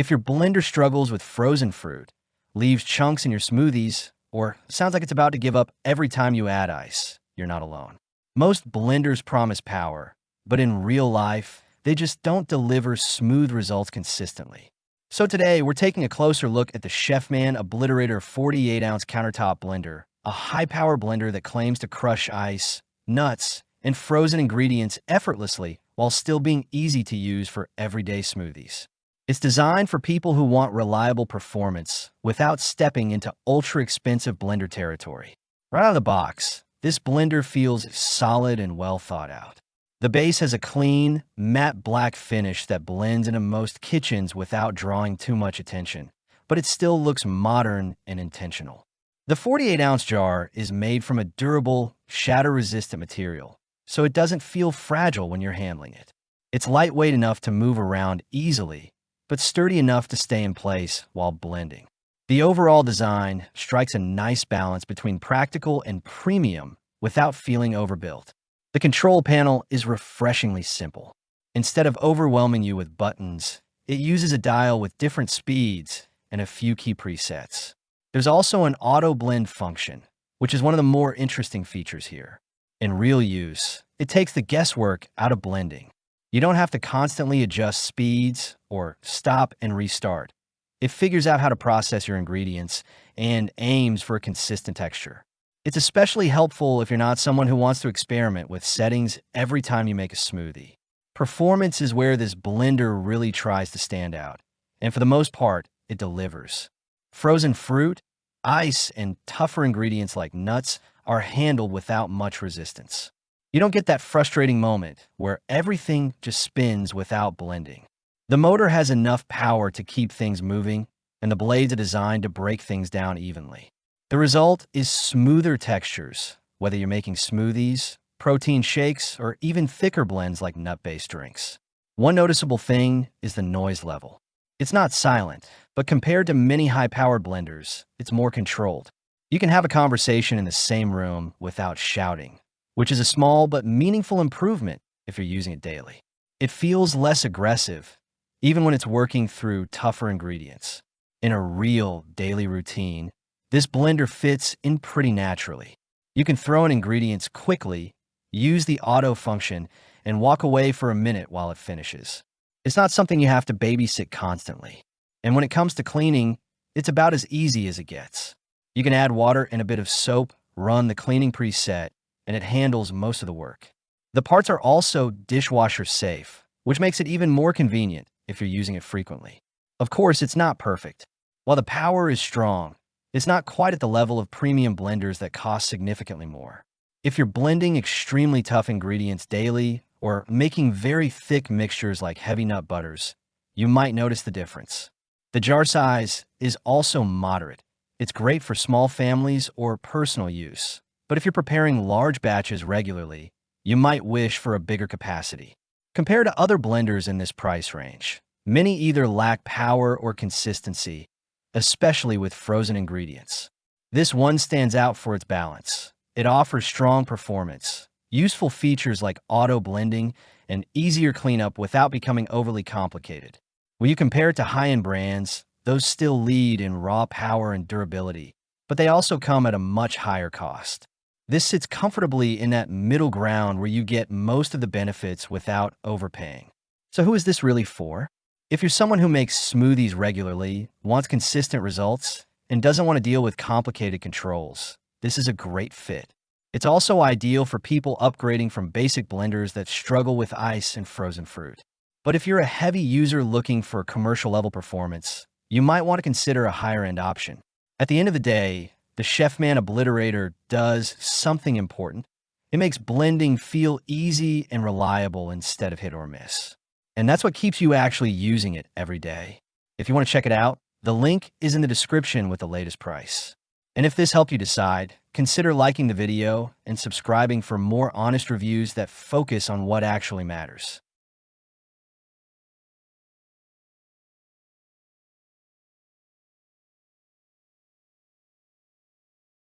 If your blender struggles with frozen fruit, leaves chunks in your smoothies, or sounds like it's about to give up every time you add ice, you're not alone. Most blenders promise power, but in real life, they just don't deliver smooth results consistently. So today, we're taking a closer look at the Chefman Obliterator 48-ounce Countertop Blender, a high-power blender that claims to crush ice, nuts, and frozen ingredients effortlessly while still being easy to use for everyday smoothies. It's designed for people who want reliable performance without stepping into ultra-expensive blender territory. Right out of the box, this blender feels solid and well thought out. The base has a clean, matte black finish that blends into most kitchens without drawing too much attention, but it still looks modern and intentional. The 48-ounce jar is made from a durable, shatter-resistant material, so it doesn't feel fragile when you're handling it. It's lightweight enough to move around easily, but sturdy enough to stay in place while blending. The overall design strikes a nice balance between practical and premium without feeling overbuilt. The control panel is refreshingly simple. Instead of overwhelming you with buttons, it uses a dial with different speeds and a few key presets. There's also an auto blend function, which is one of the more interesting features here. In real use, it takes the guesswork out of blending. You don't have to constantly adjust speeds or stop and restart. It figures out how to process your ingredients and aims for a consistent texture. It's especially helpful if you're not someone who wants to experiment with settings every time you make a smoothie. Performance is where this blender really tries to stand out, and for the most part, it delivers. Frozen fruit, ice, and tougher ingredients like nuts are handled without much resistance. You don't get that frustrating moment where everything just spins without blending. The motor has enough power to keep things moving, and the blades are designed to break things down evenly. The result is smoother textures, whether you're making smoothies, protein shakes, or even thicker blends like nut-based drinks. One noticeable thing is the noise level. It's not silent, but compared to many high-powered blenders, it's more controlled. You can have a conversation in the same room without shouting, which is a small but meaningful improvement if you're using it daily. It feels less aggressive, even when it's working through tougher ingredients. In a real daily routine, this blender fits in pretty naturally. You can throw in ingredients quickly, use the auto function, and walk away for a minute while it finishes. It's not something you have to babysit constantly. And when it comes to cleaning, it's about as easy as it gets. You can add water and a bit of soap, run the cleaning preset, and it handles most of the work. The parts are also dishwasher safe, which makes it even more convenient if you're using it frequently. Of course, it's not perfect. While the power is strong, it's not quite at the level of premium blenders that cost significantly more. If you're blending extremely tough ingredients daily or making very thick mixtures like heavy nut butters, you might notice the difference. The jar size is also moderate. It's great for small families or personal use. But if you're preparing large batches regularly, you might wish for a bigger capacity. Compared to other blenders in this price range, many either lack power or consistency, especially with frozen ingredients. This one stands out for its balance. It offers strong performance, useful features like auto blending, and easier cleanup without becoming overly complicated. When you compare it to high-end brands, those still lead in raw power and durability, but they also come at a much higher cost. This sits comfortably in that middle ground where you get most of the benefits without overpaying. So who is this really for? If you're someone who makes smoothies regularly, wants consistent results, and doesn't want to deal with complicated controls, this is a great fit. It's also ideal for people upgrading from basic blenders that struggle with ice and frozen fruit. But if you're a heavy user looking for commercial-level performance, you might want to consider a higher-end option. At the end of the day, the Chefman Obliterator does something important. It makes blending feel easy and reliable instead of hit or miss. And that's what keeps you actually using it every day. If you want to check it out, the link is in the description with the latest price. And if this helped you decide, consider liking the video and subscribing for more honest reviews that focus on what actually matters.